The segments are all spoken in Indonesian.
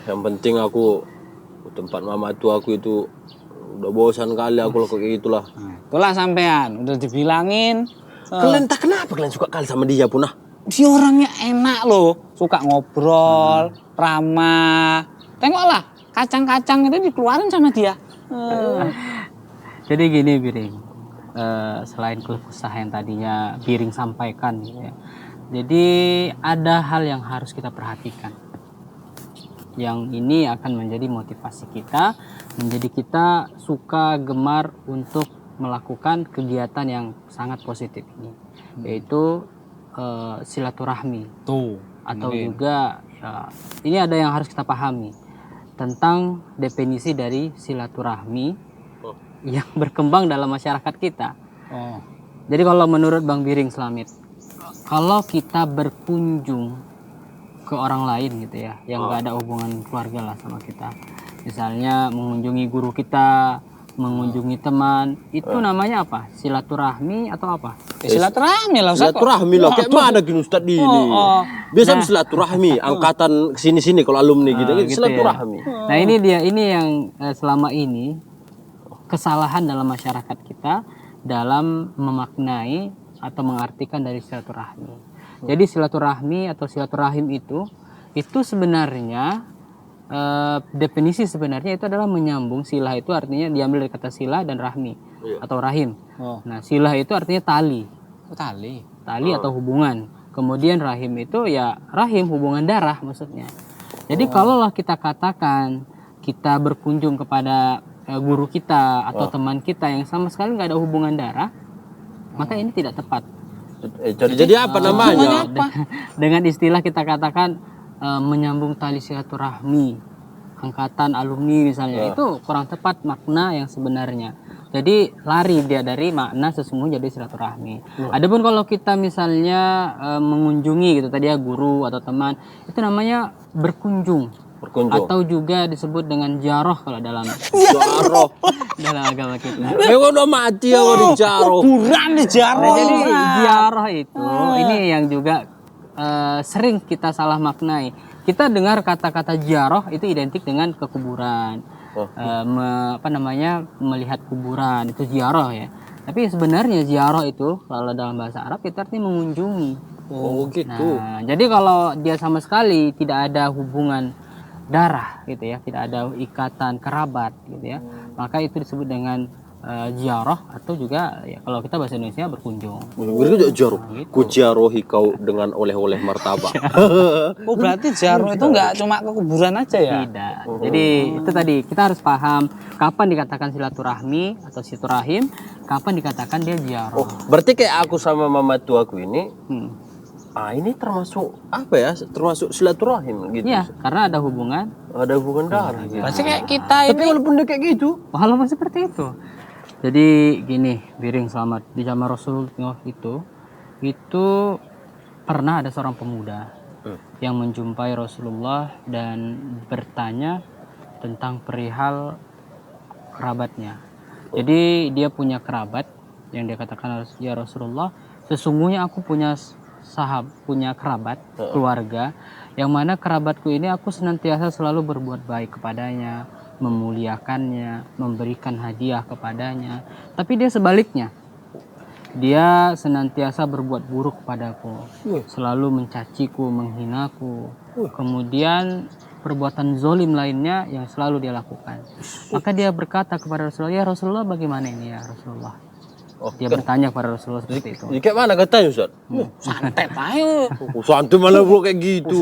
Yang penting aku tempat mama tua aku itu udah bosan kali aku loh kayak gitulah. Itulah sampean, udah dibilangin. Kalian tak kenapa kalian suka kali sama dia punah? Si orangnya enak loh, suka ngobrol, ramah. Tengoklah, kacang-kacang itu dikeluarin sama dia. Jadi gini Biring, selain keluh kesah yang tadinya Biring sampaikan gitu ya. Jadi ada hal yang harus kita perhatikan. Yang ini akan menjadi motivasi kita, menjadi kita suka gemar untuk melakukan kegiatan yang sangat positif ini, yaitu silaturahmi. Tuh, Atau juga ya, ini ada yang harus kita pahami tentang definisi dari silaturahmi yang berkembang dalam masyarakat kita. Oh. Jadi kalau menurut Bang Biring Slamit, kalau kita berkunjung ke orang lain gitu ya, yang nggak ada hubungan keluarga lah sama kita, misalnya mengunjungi guru kita, mengunjungi teman, itu namanya apa? Silaturahmi atau apa? Silaturahmi lah Ustaz. Silaturahmi lah, kayak mana gini Ustaz ini? Biasa silaturahmi, angkatan sini-sini kalau alumni gitu, gitu silaturahmi. Ya. Nah ini dia, ini yang selama ini kesalahan dalam masyarakat kita dalam memaknai atau mengartikan dari silaturahmi. Jadi silaturahmi atau silaturahim itu sebenarnya definisi sebenarnya itu adalah menyambung. Silah itu artinya diambil dari kata sila dan rahmi atau rahim. Nah silah itu artinya tali. Tali atau hubungan. Kemudian rahim itu ya rahim, hubungan darah maksudnya. Jadi kalaulah kita katakan kita berkunjung kepada guru kita atau teman kita yang sama sekali nggak ada hubungan darah, maka ini tidak tepat. Jadi apa namanya? Dengan istilah kita katakan menyambung tali silaturahmi, angkatan alumni misalnya, itu kurang tepat makna yang sebenarnya. Jadi lari dia dari makna sesungguhnya jadi silaturahmi. Adapun kalau kita misalnya mengunjungi gitu tadi ya guru atau teman, itu namanya berkunjung. Atau juga disebut dengan jaroh kalau dalam dalam agama kita. Udah mati ya di jaroh. Kuburan di jaroh. Nah, jadi jaroh itu ini yang juga sering kita salah maknai. Kita dengar kata-kata jaroh itu identik dengan kekuburan, melihat kuburan itu ziarah ya. Tapi sebenarnya ziarah itu kalau dalam bahasa Arab itu artinya mengunjungi. Oh gitu. Nah, jadi kalau dia sama sekali tidak ada hubungan darah gitu ya, tidak ada ikatan kerabat gitu ya, maka itu disebut dengan ziarah atau juga ya, kalau kita bahasa Indonesia berkunjung. Berarti jaroh. Ku jarohi kau dengan oleh-oleh martabak. Oh berarti jaroh itu nggak cuma ke kuburan aja ya? Tidak. Jadi itu tadi kita harus paham kapan dikatakan silaturahmi atau silaturahim, kapan dikatakan dia ziarah. Oh, berarti kayak aku sama mama tuaku ini. Ini termasuk apa ya? Termasuk silaturahim gitu. Iya, karena ada hubungan. Ada hubungan darah gitu. Berarti kayak kita Tapi ini. walaupun dia kayak gitu, Walaupun seperti itu. Jadi gini, Biring Selamat, di zaman Rasulullah itu pernah ada seorang pemuda yang menjumpai Rasulullah dan bertanya tentang perihal kerabatnya. Jadi dia punya kerabat yang dia katakan, ya Rasulullah, sesungguhnya aku punya punya kerabat, keluarga, yang mana kerabatku ini aku senantiasa selalu berbuat baik kepadanya, memuliakannya, memberikan hadiah kepadanya. Tapi dia sebaliknya, dia senantiasa berbuat buruk kepadaku, selalu mencaciku, menghinaku, kemudian perbuatan zolim lainnya yang selalu dia lakukan. Maka dia berkata kepada Rasulullah, ya Rasulullah, bagaimana ini ya Rasulullah? Dia bertanya kepada Rasulullah seperti itu. Jadi kayak mana katanya Ustaz? Santai aja. Santai malah bro kayak gitu.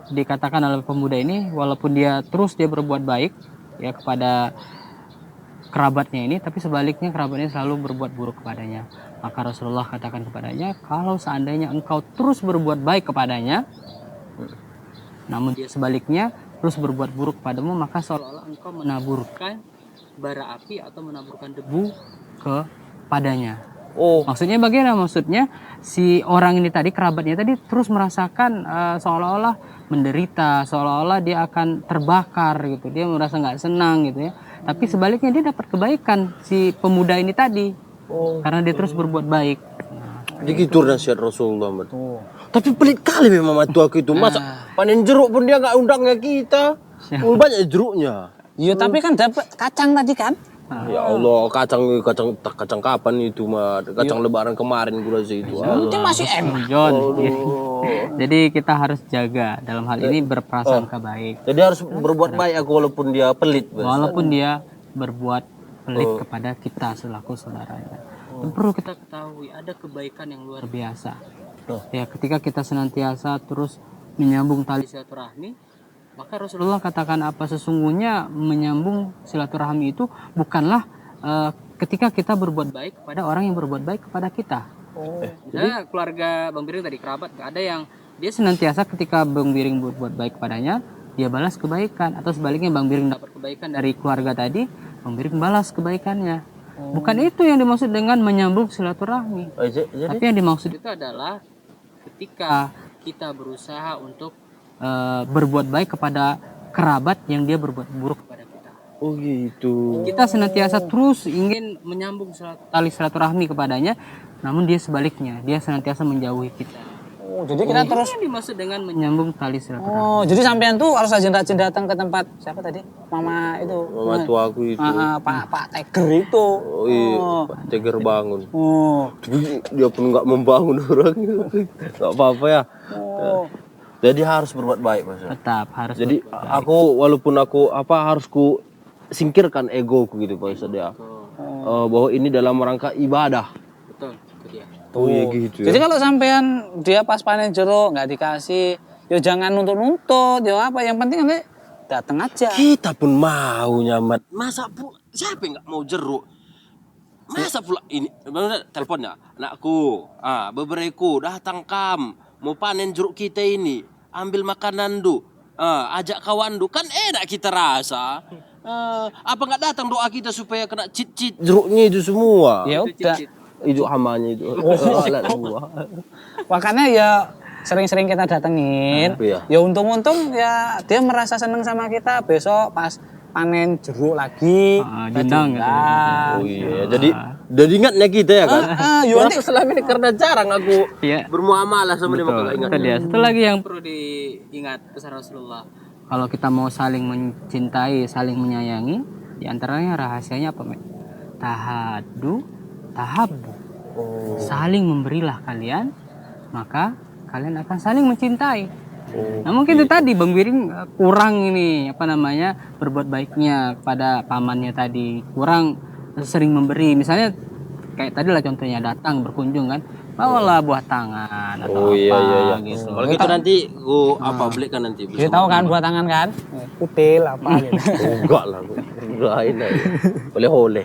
Dikatakan oleh pemuda ini, walaupun dia berbuat baik ya kepada kerabatnya ini, tapi sebaliknya kerabatnya selalu berbuat buruk kepadanya. Maka Rasulullah katakan kepadanya, kalau seandainya engkau terus berbuat baik kepadanya, namun dia sebaliknya terus berbuat buruk padamu, maka seolah-olah engkau menaburkan bara api atau menaburkan debu kepadanya. Maksudnya bagaimana? Maksudnya si orang ini tadi, kerabatnya tadi terus merasakan seolah-olah menderita, seolah-olah dia akan terbakar gitu. Dia merasa nggak senang gitu ya. Tapi sebaliknya dia dapat kebaikan si pemuda ini tadi, karena dia terus berbuat baik. Begitu nasihat Rasulullah. Mat. Tapi pelit kali memang matu aku itu. Masa panen jeruk pun dia nggak undangnya kita. Banyak jeruknya. Iya, tapi kan dapat kacang tadi kan? Ya Allah, kacang kapan itu mah? Kacang lebaran kemarin gua rasa itu. Itu masih enak. John. Jadi kita harus jaga dalam hal ini berprasangka baik. Jadi harus berbuat baik aku walaupun dia pelit. Bos. Walaupun dia berbuat pelit kepada kita selaku saudaranya. Dan perlu kita ketahui ada kebaikan yang luar biasa. Ya, ketika kita senantiasa terus menyambung tali silaturahmi, maka Rasulullah katakan apa sesungguhnya menyambung silaturahmi itu bukanlah ketika kita berbuat baik kepada orang yang berbuat baik kepada kita. Misalnya keluarga Bang Biring tadi kerabat gak ada yang dia senantiasa ketika Bang Biring berbuat baik kepadanya dia balas kebaikan, atau sebaliknya Bang Biring dapat kebaikan dari keluarga tadi Bang Biring balas kebaikannya. Bukan itu yang dimaksud dengan menyambung silaturahmi. Tapi yang dimaksud itu adalah ketika kita berusaha untuk berbuat baik kepada kerabat yang dia berbuat buruk kepada kita. Oh gitu. Kita senantiasa terus ingin menyambung tali silaturahmi kepadanya, namun dia sebaliknya, dia senantiasa menjauhi kita. Jadi kita terus Ini dimaksud dengan menyambung tali silaturahmi. Oh, jadi sampean tuh harus rajin-rajin datang ke tempat siapa tadi? Mama itu. Mama tua aku itu. Pak Teger itu. Oh iya, Pak Teger bangun. Oh. Tapi dia pun nggak membangun orang. Nggak apa-apa ya. Jadi harus berbuat baik Mas. Tetap harus. Jadi aku walaupun aku harus ku singkirkan egoku gitu Pak Ustaz ya. Bahwa ini dalam rangka ibadah. Betul, itu dia. Oh iya gitu ya. Jadi kalau sampean dia pas panen jeruk nggak dikasih, ya jangan nuntut-nuntut, ya apa. Yang penting nanti datang aja. Kita pun mau nyamat. Masa pula siapa yang nggak mau jeruk? Masa pula ini teleponnya anakku, bebereku datang kam mau panen jeruk kita ini, ambil makanan du, ajak kawan du, kan enak kita rasa. Apa nggak datang doa kita supaya kena cicit jeruknya itu semua? Ya udah. Itu hamanya itu. Makanya ya sering-sering kita datengin. Ya untung-untung ya dia merasa seneng sama kita. Besok pas panen jeruk lagi. Diundang gitu. Oh iya, jadi ingatnya kita ya kan. Nanti selama ini karena jarang aku bermuamalah sama dia makanya ingat. Satu lagi yang perlu diingat pesan Rasulullah. Kalau kita mau saling mencintai, saling menyayangi, di antaranya rahasianya apa, Mek? Tahadu, tahabbu. Saling memberilah kalian, maka kalian akan saling mencintai. Nah mungkin itu tadi Bang Biring kurang ini berbuat baiknya kepada pamannya tadi, kurang sering memberi. Misalnya kayak tadi lah contohnya datang berkunjung kan, bawalah buah tangan atau apa gitu. Kalau gitu nanti gua belikan nanti. Dia tahu kan buah tangan kan? Kutil apa gitu. Enggak lah, enggak ini. Oleh-oleh.